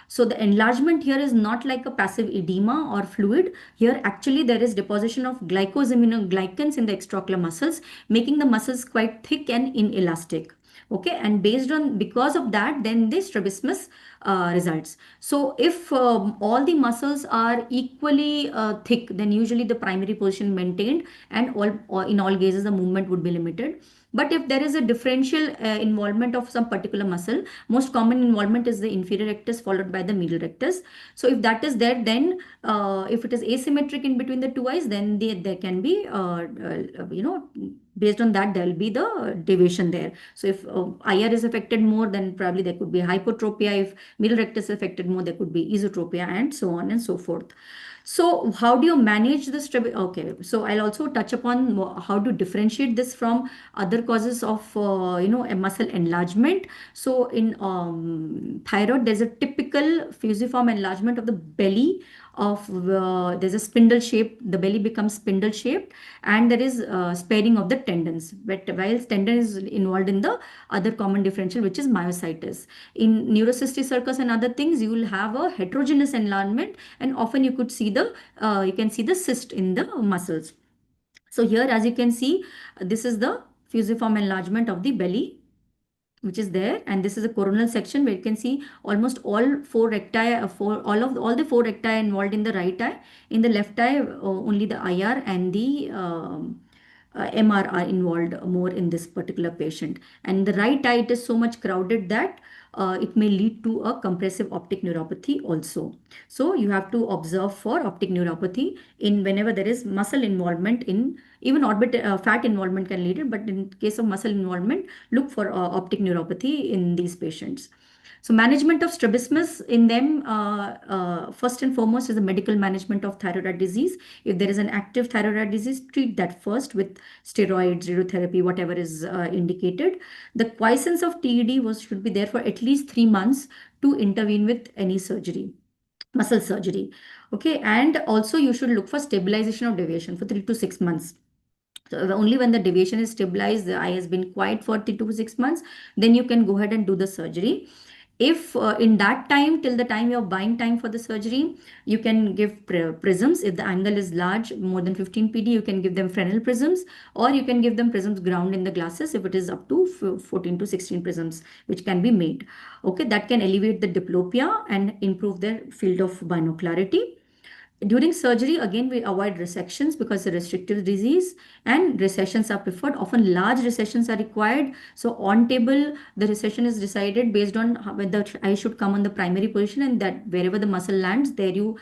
So the enlargement here is not like a passive edema or fluid. Here, actually, there is deposition of glycosaminoglycans in the extraocular muscles, making the muscles quite thick and inelastic. Okay, and because of that, then the strabismus results. So if all the muscles are equally thick, then usually the primary position maintained, and in all cases the movement would be limited. But if there is a differential involvement of some particular muscle, most common involvement is the inferior rectus followed by the medial rectus. So if that is there, then if it is asymmetric in between the two eyes, then there can be, based on that, there will be the deviation there. So if IR is affected more, then probably there could be hypotropia. If middle rectus is affected more, there could be esotropia, and so on and so forth. So how do you manage this? Okay, so I'll also touch upon how to differentiate this from other causes of a muscle enlargement. So in thyroid, there's a typical fusiform enlargement of the belly of there's a spindle shape. The belly becomes spindle shaped, and there is sparing of the tendons. But while tendon is involved in the other common differential, which is myositis. In neurocystic circus and other things, you will have a heterogeneous enlargement, and often you could see you can see the cyst in the muscles. So here, as you can see, this is the fusiform enlargement of the belly, which is there, and this is a coronal section where you can see almost all four recti, all the four recti involved in the right eye. In the left eye, only the IR and the MR are involved more in this particular patient. And the right eye, it is so much crowded that it may lead to a compressive optic neuropathy also. So you have to observe for optic neuropathy in whenever there is muscle involvement in, even fat involvement can lead it, but in case of muscle involvement, look for optic neuropathy in these patients. So management of strabismus in them, first and foremost, is the medical management of thyroid eye disease. If there is an active thyroid eye disease, treat that first with steroids, radiotherapy, whatever is indicated. The quiescence of TED should be there for at least 3 months to intervene with any surgery, muscle surgery. Okay, and also you should look for stabilization of deviation for 3 to 6 months. So only when the deviation is stabilized, the eye has been quiet for 3 to 6 months, then you can go ahead and do the surgery. If in that time, till the time you're buying time for the surgery, you can give prisms. If the angle is large, more than 15 PD, you can give them Fresnel prisms, or you can give them prisms ground in the glasses if it is up to 14 to 16 prisms, which can be made. Okay, that can alleviate the diplopia and improve their field of binocularity. During surgery, again, we avoid resections because the restrictive disease, and recessions are preferred. Often large recessions are required. So on table, the recession is decided based on whether the eye should come on the primary position, and that wherever the muscle lands, there you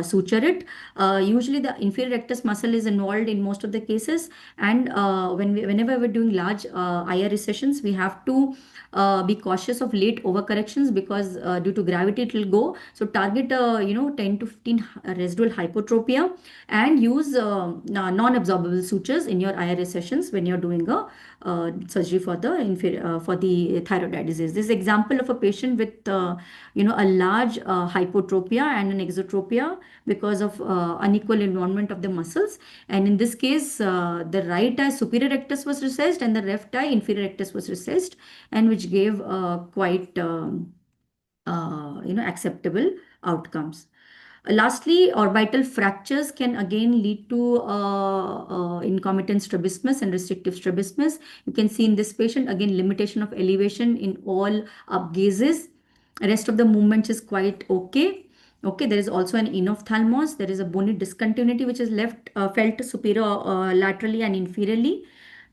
suture it. Usually the inferior rectus muscle is involved in most of the cases. And whenever we're doing large IR recessions, we have to be cautious of late overcorrections because due to gravity it will go. So target 10 to 15 residual hypotropia, and use non-absorbable sutures in your IR sessions when you're doing a surgery for the thyroid eye disease. This is example of a patient with a large hypotropia and an exotropia because of unequal involvement of the muscles. And in this case, the right eye superior rectus was recessed and the left eye inferior rectus was recessed, and which gave quite acceptable outcomes. Lastly, orbital fractures can again lead to concomitant strabismus and restrictive strabismus. You can see in this patient, again, limitation of elevation in all up gazes. Rest of the movements is quite okay. Okay, there is also an enophthalmos. There is a bony discontinuity which is felt superior laterally and inferiorly.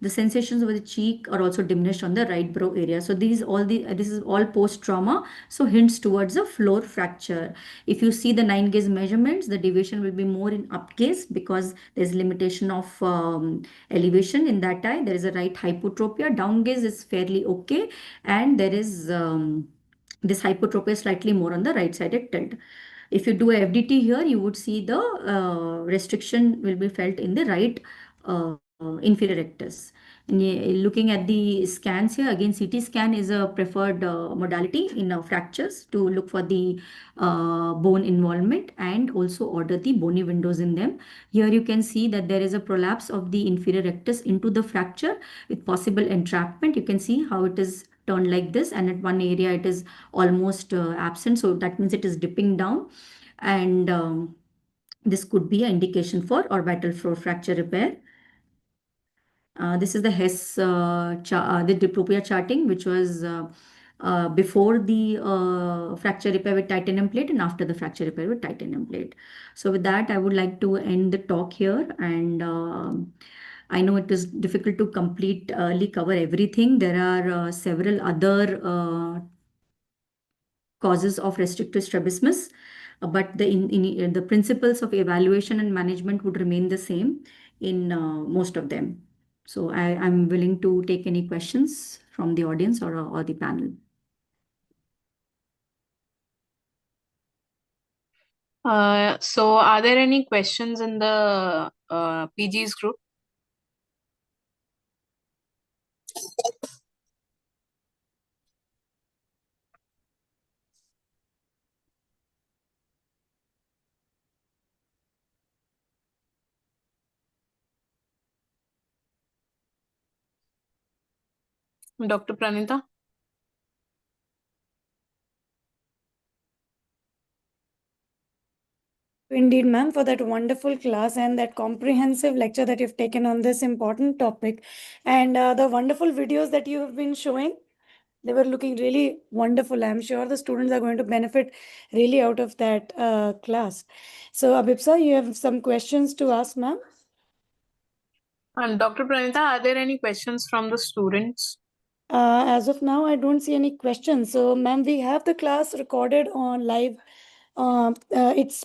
The sensations over the cheek are also diminished on the right brow area. So this is all post trauma. So hints towards a floor fracture. If you see the 9 gaze measurements, the deviation will be more in up gaze because there's limitation of elevation in that eye. There is a right hypotropia. Down gaze is fairly okay, and there is this hypotropia slightly more on the right sided tilt. If you do a FDT here, you would see the restriction will be felt in the right inferior rectus. And looking at the scans here, again, CT scan is a preferred modality in fractures to look for the bone involvement and also order the bony windows in them. Here you can see that there is a prolapse of the inferior rectus into the fracture with possible entrapment. You can see how it is turned like this, and at one area it is almost absent. So that means it is dipping down, and this could be an indication for orbital floor fracture repair. This is the Hess the diplopia charting, which was before the fracture repair with titanium plate and after the fracture repair with titanium plate. So with that, I would like to end the talk here. And I know it is difficult to completely cover everything. There are several other causes of restrictive strabismus, but the principles of evaluation and management would remain the same in most of them. So I'm willing to take any questions from the audience or the panel. So are there any questions in the PG's group? Dr. Pranita? Indeed, ma'am, for that wonderful class and that comprehensive lecture that you've taken on this important topic, and the wonderful videos that you have been showing. They were looking really wonderful. I'm sure the students are going to benefit really out of that class. So, Abhipsa, you have some questions to ask, ma'am? And Dr. Pranita, are there any questions from the students? As of now, I don't see any questions. So, ma'am, we have the class recorded on live. It's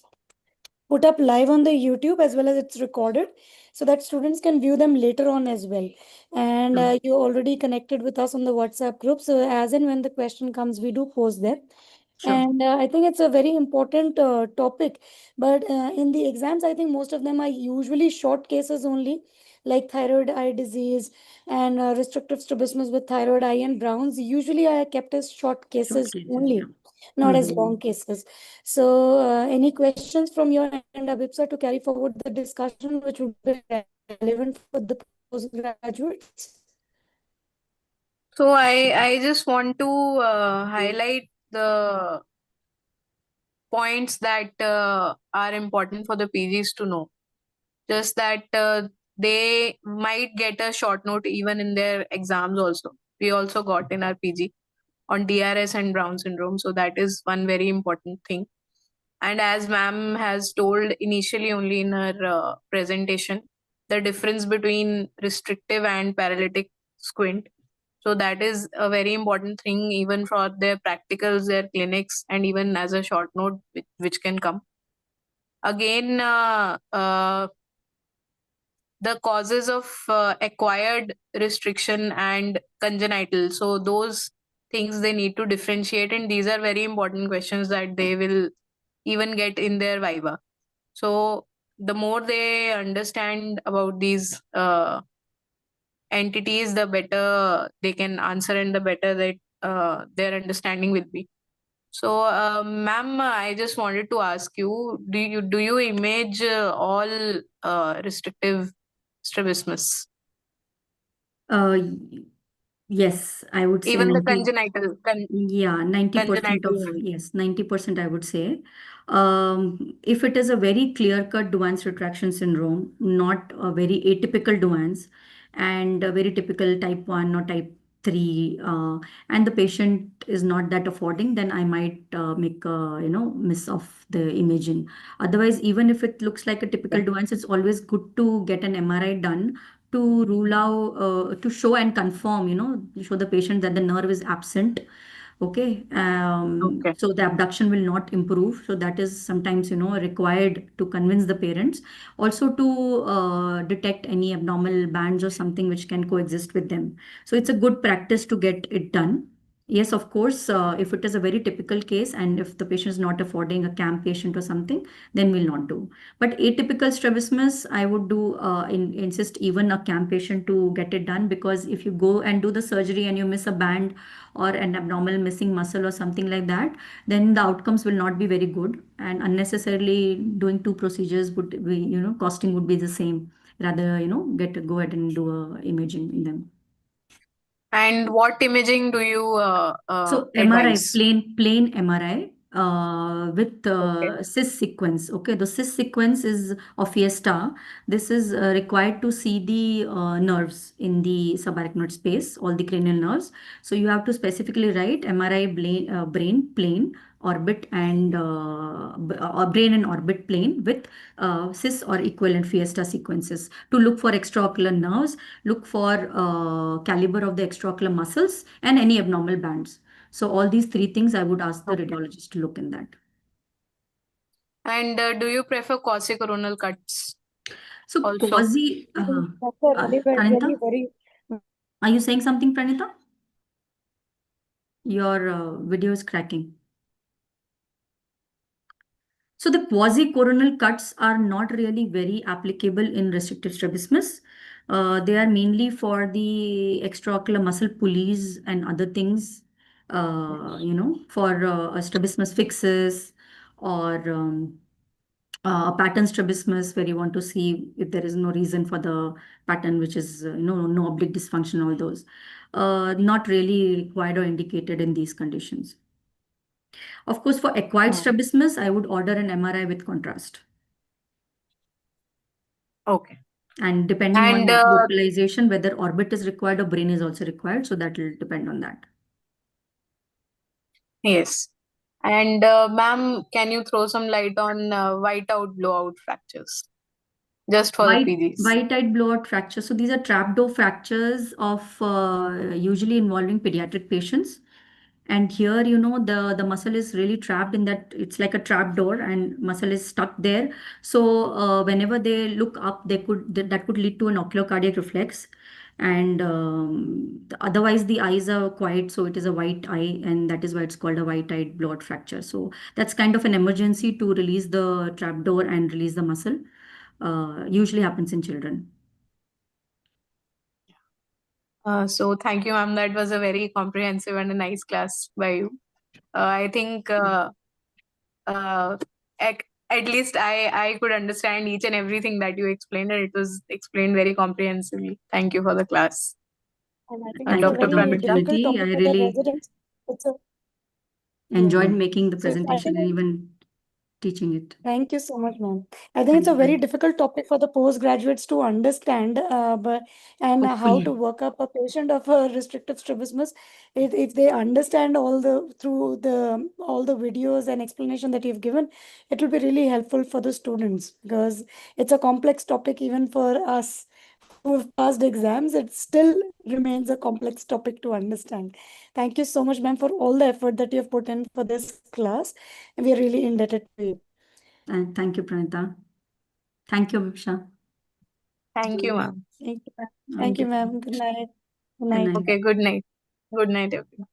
put up live on the YouTube as well as it's recorded so that students can view them later on as well. And you already connected with us on the WhatsApp group. So as and when the question comes, we do post them. Sure. And I think it's a very important topic. But in the exams, I think most of them are usually short cases only, like thyroid eye disease and restrictive strabismus with thyroid eye and Browns. Usually are kept as short cases only, Yeah. not as long cases. So, any questions from your end, Abhipsa, to carry forward the discussion, which would be relevant for the postgraduates? So I just want to highlight the points that are important for the PGs to know. Just that they might get a short note even in their exams also. We also got in our PG on DRS and Brown syndrome. So that is one very important thing. And as ma'am has told initially only in her presentation, the difference between restrictive and paralytic squint. So that is a very important thing even for their practicals, their clinics, and even as a short note which can come. Again, the causes of acquired restriction and congenital. So those things they need to differentiate, and these are very important questions that they will even get in their viva. So the more they understand about these entities, the better they can answer and the better that their understanding will be. So, ma'am, I just wanted to ask you: do you image all restrictive strabismus, Yes, I would say even the 90. congenital? Yeah, 90% Congenital of, one. yes, 90% I would say. If it is a very clear-cut Duane's retraction syndrome, not a very atypical Duane's, and a very typical type 1 or type 3, and the patient is not that affording, then I might make a, miss of the imaging. Otherwise, even if it looks like a typical Duane's, it's always good to get an MRI done to rule out, to show and confirm, show the patient that the nerve is absent. Okay. Okay. So the abduction will not improve. So that is sometimes, required to convince the parents. Also to detect any abnormal bands or something which can coexist with them. So it's a good practice to get it done Yes, of course, if it is a very typical case and if the patient is not affording a CAM patient or something, then we'll not do. But atypical strabismus, I would do insist even a CAM patient to get it done, because if you go and do the surgery and you miss a band or an abnormal missing muscle or something like that, then the outcomes will not be very good, and unnecessarily doing two procedures would be, costing would be the same. Rather, go ahead and do a imaging in them. And what imaging do you So MRI, advise? plain MRI with Okay. cis sequence. Okay, the cis sequence is of Fiesta. This is required to see the nerves in the subarachnoid space, all the cranial nerves. So you have to specifically write MRI brain plane orbit and brain and orbit plane with cis or equivalent Fiesta sequences to look for extraocular nerves, look for caliber of the extraocular muscles and any abnormal bands. So all these three things I would ask the Okay. radiologist to look in that. And do you prefer quasi-coronal cuts So also? quasi, Doctor, really, really Pranita, very. are you saying something, Pranita? Your video is cracking. So the quasi-coronal cuts are not really very applicable in restrictive strabismus. They are mainly for the extraocular muscle pulleys and other things, for strabismus fixes or a pattern strabismus where you want to see if there is no reason for the pattern, which is, no oblique dysfunction, all those. Not really required or indicated in these conditions. Of course, for acquired strabismus, I would order an MRI with contrast. Okay. And depending And on localization, whether orbit is required or brain is also required. So that will depend on that. yes. And ma'am, can you throw some light on whiteout blowout fractures? Just for the PGs. White-eyed blowout fracture. So these are trapdoor fractures of usually involving pediatric patients. And here, the muscle is really trapped in that, it's like a trap door and muscle is stuck there. So whenever they look up, that could lead to an ocular cardiac reflex. And otherwise the eyes are quiet, so it is a white eye, and that is why it's called a white-eyed blowout fracture. So that's kind of an emergency to release the trap door and release the muscle. Usually happens in children. So thank you, ma'am. That was a very comprehensive and a nice class by you. I think at least I could understand each and everything that you explained, and it was explained very comprehensively. Thank you for the class. And I think Thank it's you a for Dr. the very Pranita. difficult opportunity. I topic for the really residents. It's a enjoyed yeah. making the So I presentation think and even teaching it. thank you so much, ma'am. I think it's Thank a you, very ma'am. difficult topic for the postgraduates to understand, how to Hopefully. work up a patient of a restrictive strabismus. If they understand all the videos and explanation that you've given, it will be really helpful for the students, because it's a complex topic even for us who have passed exams. It still remains a complex topic to understand. Thank you so much, ma'am, for all the effort that you have put in for this class. And we are really indebted to you. And thank you, Pranita. Thank you, Viksha. Thank you, ma'am. Thank you, ma'am. Thank Thank you, you. ma'am. Good night. Good Good night. night. Okay, good night. Good night, everyone.